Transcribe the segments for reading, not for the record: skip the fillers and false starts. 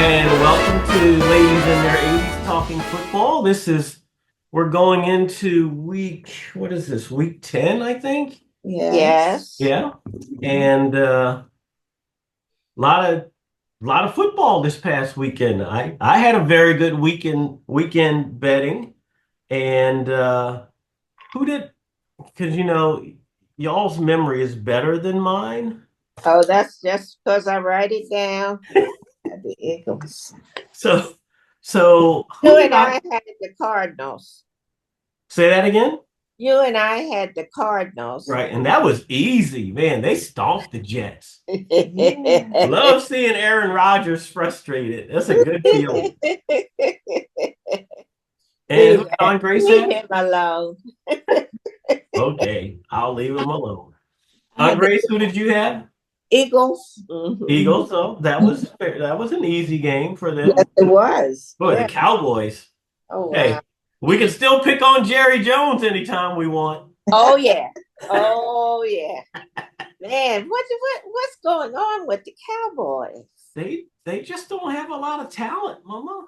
And welcome to Ladies in Their 80s Talking Football. We're going into what is this, week 10, I think? Yes. Yeah. And lot of lot of football this past weekend. I had a very good weekend betting. And who did, because y'all's memory is better than mine. Oh, that's just because I write it down. The Eagles. So so who You did and I I had the Cardinals. say that again? You and I had the Cardinals. Right, and that was easy, man. They stomped the Jets. Yeah. Love seeing Aaron Rodgers frustrated. That's a good feeling. And leave, who Don Gray leave said? him alone. Okay, I'll leave him alone. I had the Grace, who did you have? Eagles. Mhm. Eagles. So that was an easy game for Yes, them. it was. Boy, the Yeah. Cowboys. Oh, wow. Hey, we can still pick on Jerry Jones anytime we want. Oh, yeah. Oh, yeah. Man, what's going on with the Cowboys? They just don't have a lot of talent, Mama.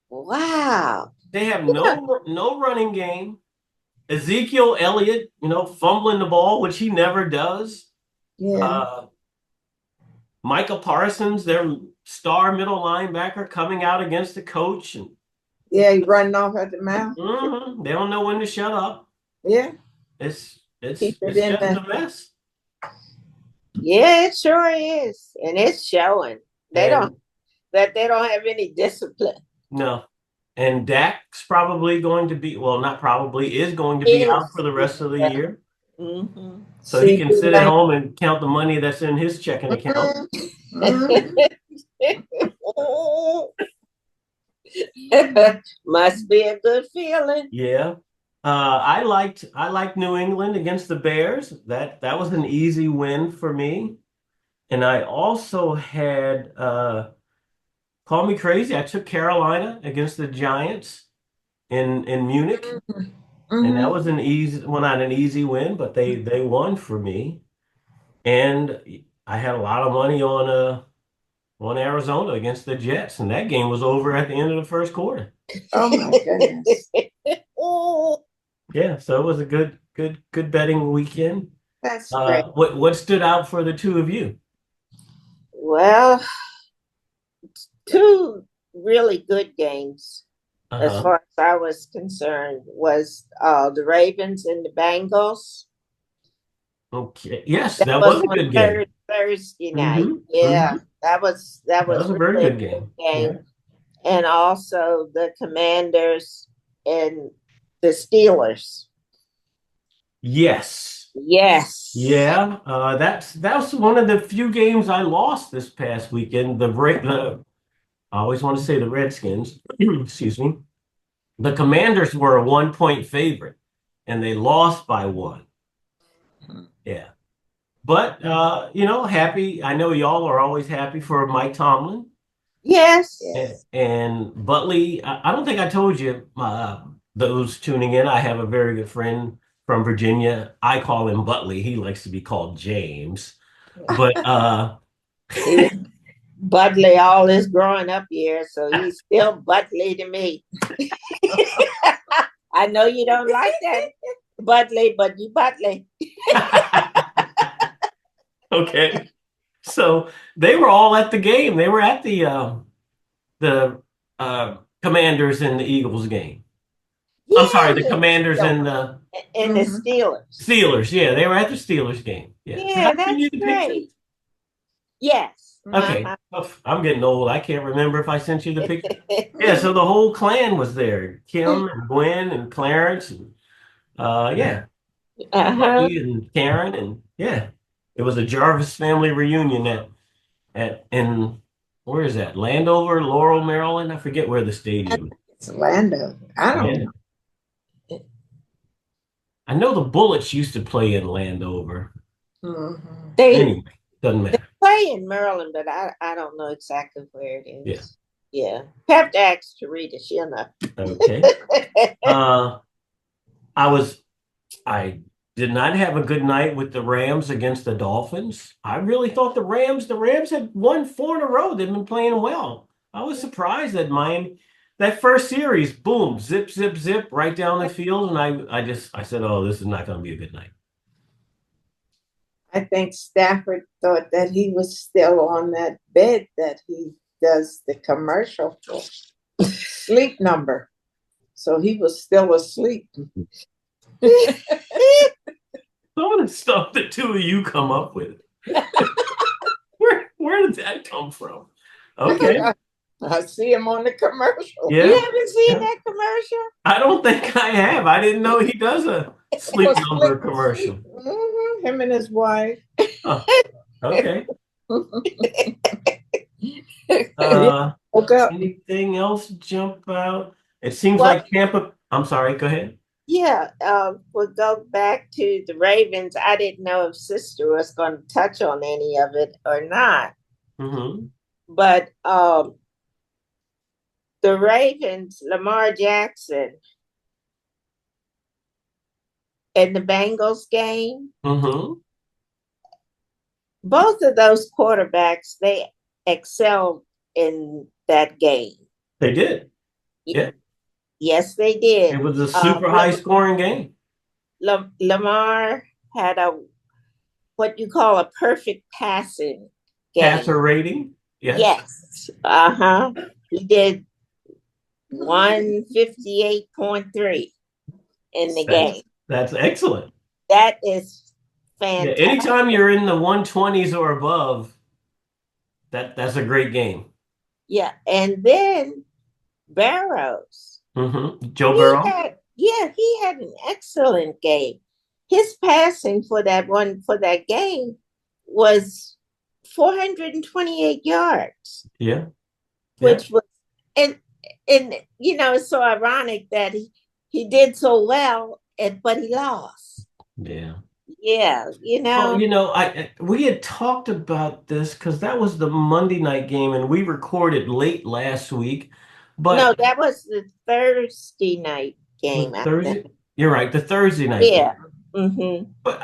Wow. They have no running game. Ezekiel Elliott, fumbling the ball, which he never does. Yeah. Uh, Micah Parsons, their star middle linebacker, coming out against the coach, and Yeah, you running off at the mouth. they don't know when to shut up. Yeah. It's it's Keep it it's in just the a mess. Yeah, it sure is. And it's showing. They don't And that they don't have any discipline. no, and Dak's probably going to be, well, not probably, is going to be out for Is the rest of the yeah. year, so he See can you sit at later. home and count the money that's in his checking account. Must be a good feeling. Yeah. I liked New England against the Bears. That was an easy win for me. And I also had call me crazy. I took Carolina against the Giants in Munich, and that Mhm. was not an easy win, but they won for me. And I had a lot of money on Arizona against the Jets, and that game was over at the end of the first quarter. Oh my goodness. Yeah, so it was a good betting weekend. That's great. What stood out for the two of you? Well, two really good games as Uh-huh. far as I was concerned was the Ravens and the Bengals. Okay. Yes, That that was was a on good game. Thursday night. Mm-hmm. Yeah, Mm-hmm. that That was was a very really good a good game. Yeah. game. And also the Commanders and the Steelers. Yes. Yes. Yeah. That's one of the few games I lost this past weekend. I always want to say the Redskins. Excuse me. The Commanders were a 1 point favorite, and they lost by one. Yeah. But happy. I know y'all are always happy for Mike Tomlin. Yes. And Butley. I don't think I told you, those tuning in. I have a very good friend from Virginia. I call him Butley. He likes to be called James. But He Budley all his growing up years, so he's still Budley to me. I know you don't like that, Budley, but you Budley. okay. So they were all at the game. They were at the Commanders and the Eagles game. I'm sorry, the Yeah, Commanders and the and the Steelers. Steelers. Yeah, they were at the Steelers game. Yeah. Did I Yeah, send you that's the picture? great. Yes. Okay. I'm getting old. I can't remember if I sent you the picture. Yeah, so the whole clan was there. Kim and Gwen and Clarence and yeah, Uh-huh. Bucky and Karen, and yeah. It was a Jarvis family reunion at in where is that? Landover, Laurel, Maryland. I forget where the stadium is. It's Orlando. I don't Yeah. I know the Bullets used to play in Landover. know. They Anyway, doesn't matter. play in Maryland, but I don't know exactly where it Yeah. is. Yeah. Have to ask Tarita, she'll know. Okay. Uh I was I did not have a good night with the Rams against the Dolphins. I really thought the Rams had won four in a row. They've been playing well. I was surprised that Miami, that first series, boom, zip, zip, zip, right down the field, and I said, oh, this is not going to be a good night. I think Stafford thought that he was still on that bed that he does the commercial for. Sleep Number. So he was still asleep. Some of the stuff the two of you come up with. Where did that come from? Okay. I see him on the commercial. Yeah. You haven't seen Yeah. that commercial? I don't think I have. I didn't know he does a Sleep Number commercial. Him and his wife. Oh, okay. Anything else jump out? It seems like Tampa. I'm sorry, go ahead. Yeah, we'll go back to the Ravens. I didn't know if Sister was going to touch on any of it or not. Mm-hmm. But the Ravens, Lamar Jackson, in the Bengals game, Mm-hmm. both of those quarterbacks, they excelled in that game. They did. Yeah. Yes, they did. It was a super high scoring game. Lamar had what you call a perfect passing game. Passer rating? Yes. Uh-huh. He did 158.3 in the game. That's excellent. That is fantastic. Yeah, anytime you're in the 120s or above, that's a great game. Yeah. And then Barrows. Mm-hmm. Joe Burrow? He had an excellent game. His passing for that game was 428 yards. Yeah. Which was and it's so ironic that he did so well but he lost. Yeah. Yeah, Well, we had talked about this because that was the Monday night game and we recorded late last week. But no, that was the Thursday night game. Thursday? You're right, the Thursday night game. Mm-hmm. But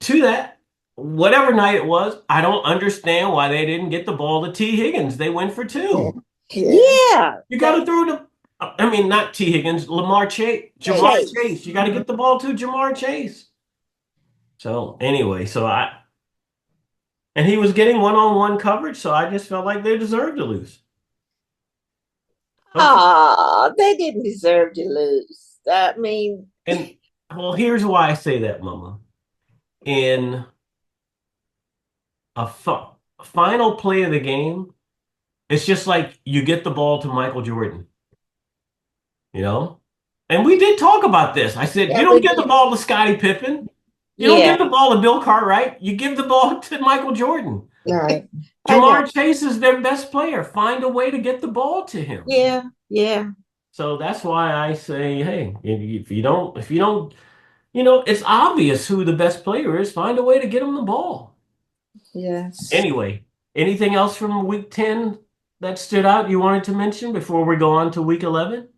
to that, whatever night it was, I don't understand why they didn't get the ball to T. Higgins. They went for 2. Yeah. You got to throw not T. Higgins, Jamar Chase. You got to get the ball to Jamar Chase. So anyway, and he was getting one-on-one coverage, so I just felt like they deserved to lose. Okay. Oh, they didn't deserve to lose. I mean, well, here's why I say that, Mama. In a final play of the game, it's just like you get the ball to Michael Jordan. And we did talk about this. I said, you don't get the ball to Scottie Pippen. You don't give the ball to Bill Cartwright. You give the ball to Michael Jordan. Right. Jamar Chase is their best player. Find a way to get the ball to him. Yeah, yeah. So that's why I say, hey, if you don't, it's obvious who the best player is. Find a way to get him the ball. Yes. Anyway, anything else from week 10 that stood out you wanted to mention before we go on to week 11?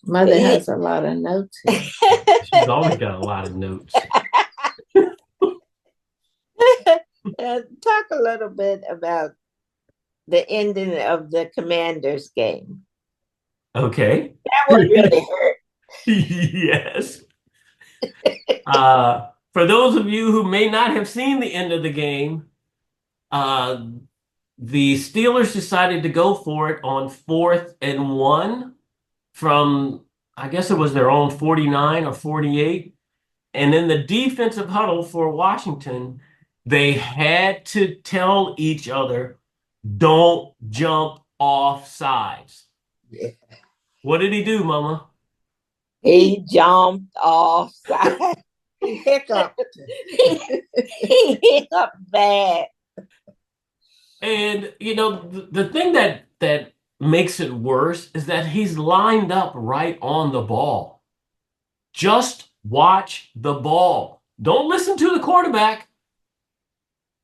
Mother has a lot of notes. She's always got a lot of notes. Talk a little bit about the ending of the Commanders game. Okay. That one really hurt. Yes. For those of you who may not have seen the end of the game, the Steelers decided to go for it on 4th and 1 from, I guess it was their own 49 or 48. And in the defensive huddle for Washington, they had to tell each other, don't jump off sides. Yeah. What did he do, Mama? He jumped off sides. He hiccuped. He hiccuped bad. And, the thing that makes it worse is that he's lined up right on the ball. Just watch the ball. Don't listen to the quarterback.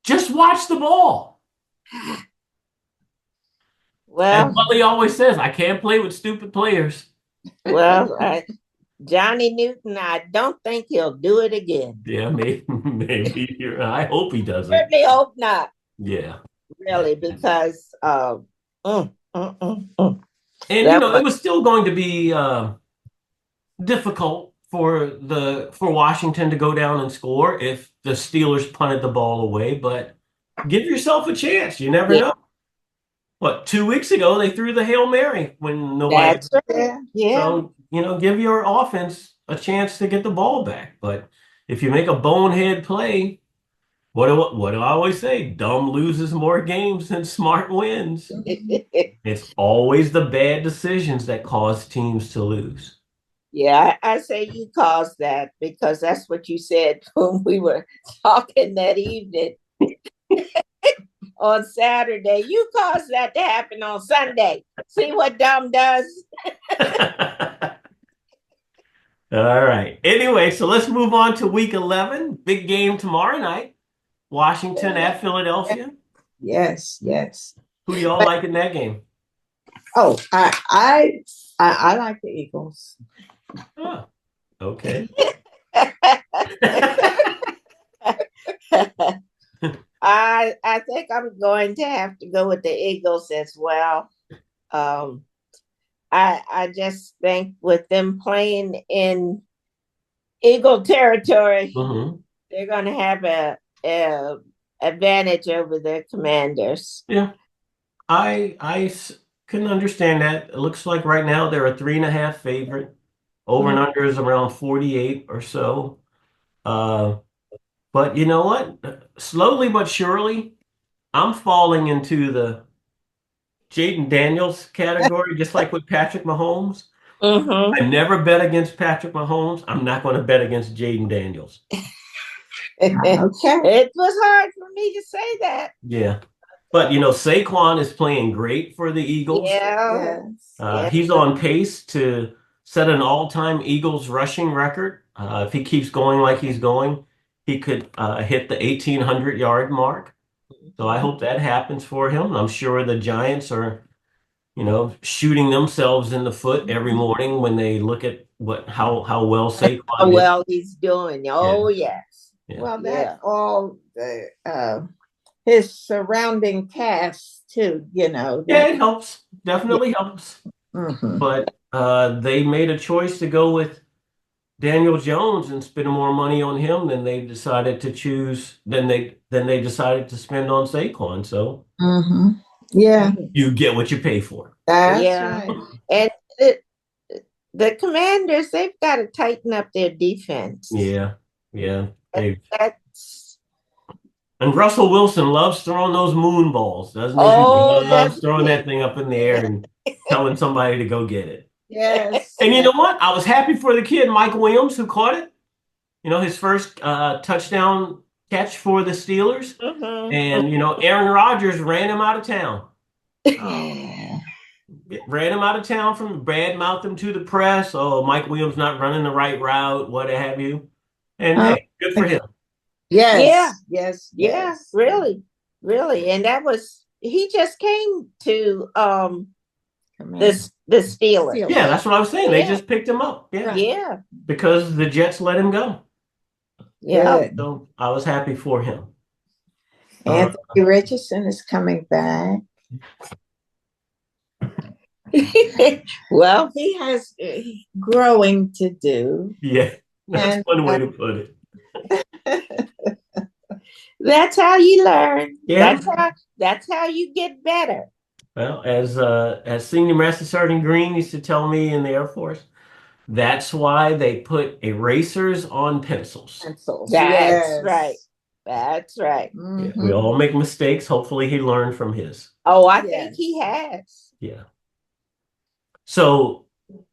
Just watch the ball. Well, and Bully always says, I can't play with stupid players. Well, Johnny Newton, I don't think he'll do it again. Yeah, maybe. I hope he doesn't. Certainly hope not. Yeah. really, because mm, mm, mm. And That it was still going to be difficult for Washington to go down and score if the Steelers punted the ball away, but give yourself a chance. You never Yeah. know. What, 2 weeks ago they threw the Hail Mary when nobody. That's right. Yeah. So, give your offense a chance to get the ball back. But if you make a bonehead play, what do I always say? Dumb loses more games than smart wins. It's always the bad decisions that cause teams to lose. Yeah, I say you caused that because that's what you said when we were talking that evening on Saturday. You caused that to happen on Sunday. See what dumb does? All right. Anyway, so let's move on to week 11. Big game tomorrow night. Washington at Philadelphia. Yes, yes. Who do y'all like in that game? Oh, I like the Eagles. Oh, okay. I think I'm going to have to go with the Eagles as well. I just think with them playing in Eagle territory, they're going to have a advantage over their Commanders. Yeah, I can understand that. It looks like right now they're a 3.5 favorite. Over and under is around 48 or so. But you know what? Slowly but surely, I'm falling into the Jaden Daniels category, just like with Patrick Mahomes. I never bet against Patrick Mahomes. I'm not going to bet against Jaden Daniels. Okay. It was hard for me to say that. Yeah. But, Saquon is playing great for the Eagles. Yeah. He's on pace to set an all-time Eagles rushing record. If he keeps going like he's going, he could hit the 1,800-yard mark. So I hope that happens for him. I'm sure the Giants are, shooting themselves in the foot every morning when they look at how well Saquon how well he's doing. Oh, yes. Yeah. Well, that's all the his surrounding cast too, Yeah, it helps. Definitely helps. But they made a choice to go with Daniel Jones and spend more money on him than they decided to choose than they decided to spend on Saquon. So yeah, you get what you pay for. that's Yeah. right. And the Commanders, they've got to tighten up their defense. Yeah. That's And Russell Wilson loves throwing those moon balls, doesn't he? Oh, He loves that's throwing it. that thing up in the air and telling somebody to go get it. Yes. And you know what? I was happy for the kid, Mike Williams, who caught it. His first touchdown catch for the Steelers. And, Aaron Rodgers ran him out of town. Oh. Ran him out of town from bad-mouthed him to the press. Oh, Mike Williams not running the right route, what have you. And hey, good for him. Yes. Yeah. Yes. Really. And that was he just came to the Steelers. Yeah, that's what I was saying. They Yeah. just picked him up. Yeah. Yeah. Because the Jets let him go. Yeah. Good. So I was happy for him. Anthony Richardson is coming back. Well, He has growing to do. Yeah, that's And, one way to put it. that's how you learn. Yeah. That's how you get better. Well, as Senior Master Sergeant Green used to tell me in the Air Force, that's why they put erasers on pencils. Pencils. That's Yes. right. That's right. Yeah, we all make mistakes. Hopefully he learned from his. Oh, I Yes. think he has. Yeah. So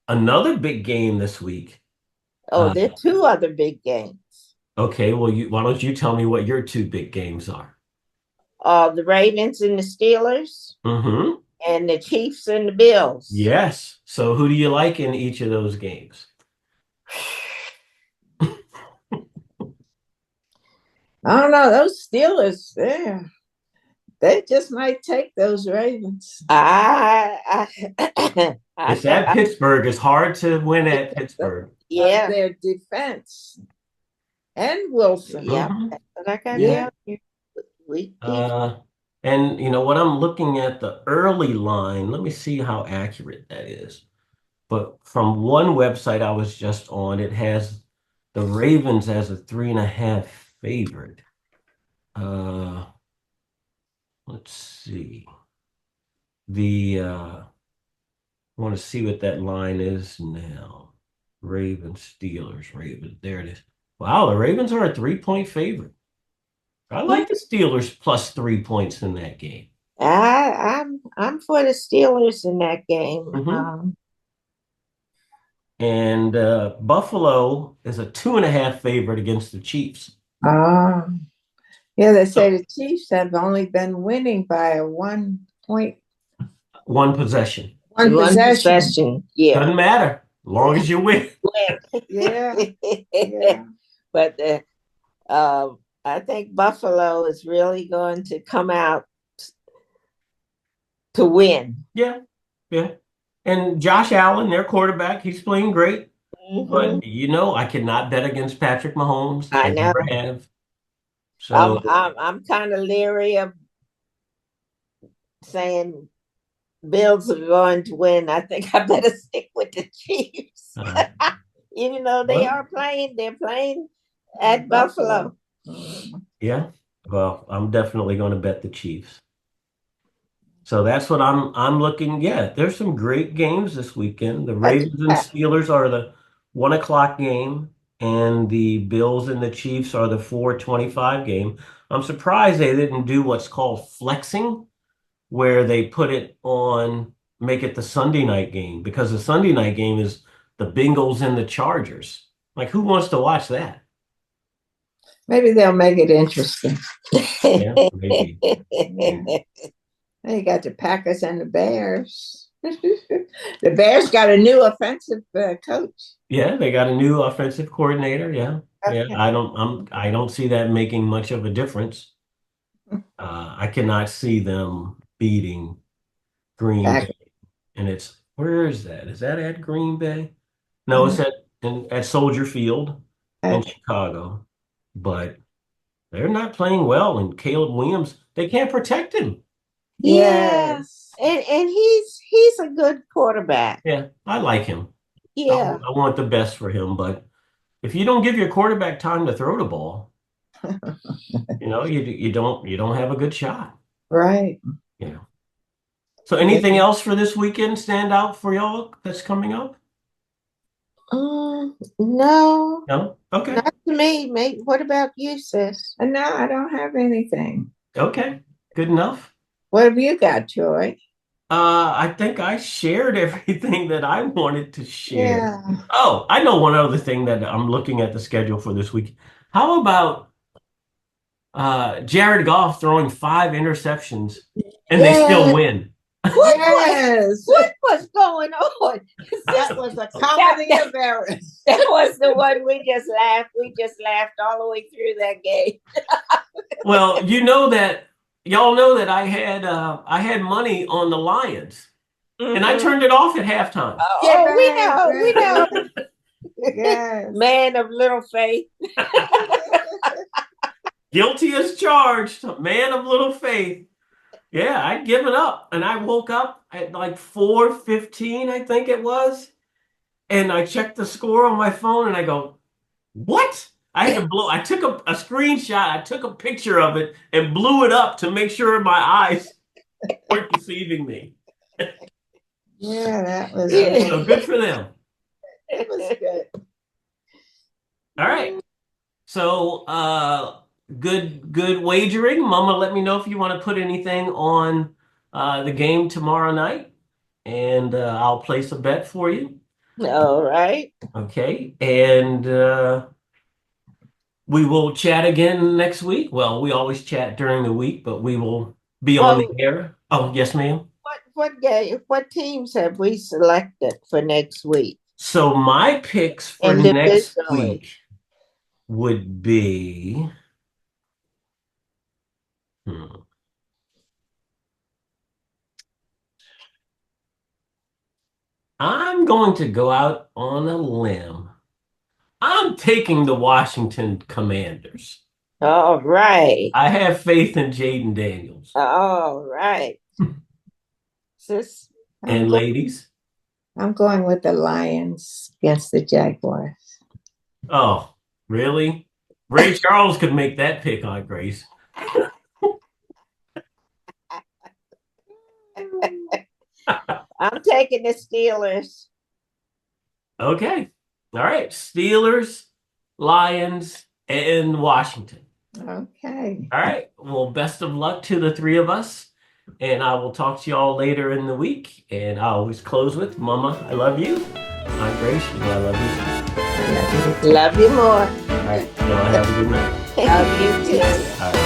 another big game this week. Oh, there are two other big games. Okay, well, why don't you tell me what your two big games are? The Ravens and the Steelers, Mm-hmm. and the Chiefs and the Bills. Yes. So who do you like in each of those games? I don't know. Those Steelers, they just might take those Ravens. It's at Pittsburgh. It's hard to win at Pittsburgh. Yeah. Their defense. And Wilson. Yeah. Mhm. But I got Yeah. we And you know what? I'm looking at the early line. Let me see how accurate that is. But from one website I was just on, it has the Ravens as a 3.5 favorite. Uh, let's see. I want to see what that line is now. Ravens, Steelers, Ravens. There it is. Wow, the Ravens are a 3-point favorite. I like the Steelers plus 3 points in that game. I'm for the Steelers in that game. Mhm. And Buffalo is a 2.5 favorite against the Chiefs. Ah, yeah, they say So the Chiefs have only been winning by a 1 point, one possession. one One possession. possession, yeah. Doesn't matter. As long as you win. Yeah, yeah. But I think Buffalo is really going to come out to win. Yeah, yeah. And Josh Allen, their quarterback, he's playing great. Mhm. But you know, I cannot bet against Patrick Mahomes. I I know. never have. So I'm kind of leery of saying Bills are going to win. I think I better stick with the Chiefs. uh, Even though well, they're playing at Buffalo. yeah. Well, I'm definitely going to bet the Chiefs. So that's what I'm looking. Yeah, there's some great games this weekend. The That's Ravens and right. Steelers are the 1 o'clock game, and the Bills and the Chiefs are the 4:25 game. I'm surprised they didn't do what's called flexing, where they put it on, make it the Sunday night game, because the Sunday night game is the Bengals and the Chargers. Like, who wants to watch that? Maybe they'll make it interesting. Yeah, maybe. Yeah. They got the Packers and the Bears. The Bears got a new offensive coach. Yeah, they got a new offensive coordinator. Yeah. Yeah, Okay. I don't see that making much of a difference. I cannot see them beating Green Packers. Bay. And where is that? Is that at Green Bay? No, it's at Soldier Field in Okay. Chicago. But they're not playing well, and Caleb Williams, they can't protect him. Yeah. Yes. And he's a good quarterback. Yeah, I like him. Yeah. I want the best for him, but if you don't give your quarterback time to throw the ball, you know, you don't have a good shot. Right. Yeah. So anything else for this weekend stand out for y'all that's coming up? No, No? Okay. not to me. Mate, what about you, sis? And now I don't have anything. Okay. Good enough. What have you got, Joy? I think I shared everything that I wanted to share. Yeah. Oh, I know one other thing that I'm looking at the schedule for this week. How about Jared Goff throwing 5 interceptions and they still Yeah. win? Yes. What was going on? That was a comedy of errors. That was the one we just laughed. We just laughed all the way through that game. Well, y'all know that I had money on the Lions, and I turned it off at halftime. Oh, we know. Yes. Man of little faith. Guilty as charged, man of little faith. Yeah, I'd given up, and I woke up at like 4:15, I think it was, and I checked the score on my phone, and I go, "What?" I took a screenshot, I took a picture of it, and blew it up to make sure my eyes weren't deceiving me. Yeah, that was So good for them. it was good. All right. So good wagering. Mama, let me know if you want to put anything on the game tomorrow night, and I'll place a bet for you. All right. Okay. And we will chat again next week. Well, we always chat during the week, but we will be on the air. Oh, yes, ma'am. What teams have we selected for next week? So my picks for next Individually. week would be I'm going to go out on a limb. I'm taking the Washington Commanders. All right. I have faith in Jaden Daniels. All right. Sis, And ladies, I'm going with the Lions against the Jaguars. oh, really? Ray Charles could make that pick on Grace. I'm taking the Steelers. Okay. All right. Steelers, Lions, and Washington. Okay. All right. Well, best of luck to the three of us. And I will talk to y'all later in the week. And I always close with Mama, I love you. I'm Grace, and I love you. Love you more. All right. Y'all have a good night. Love you too. All right.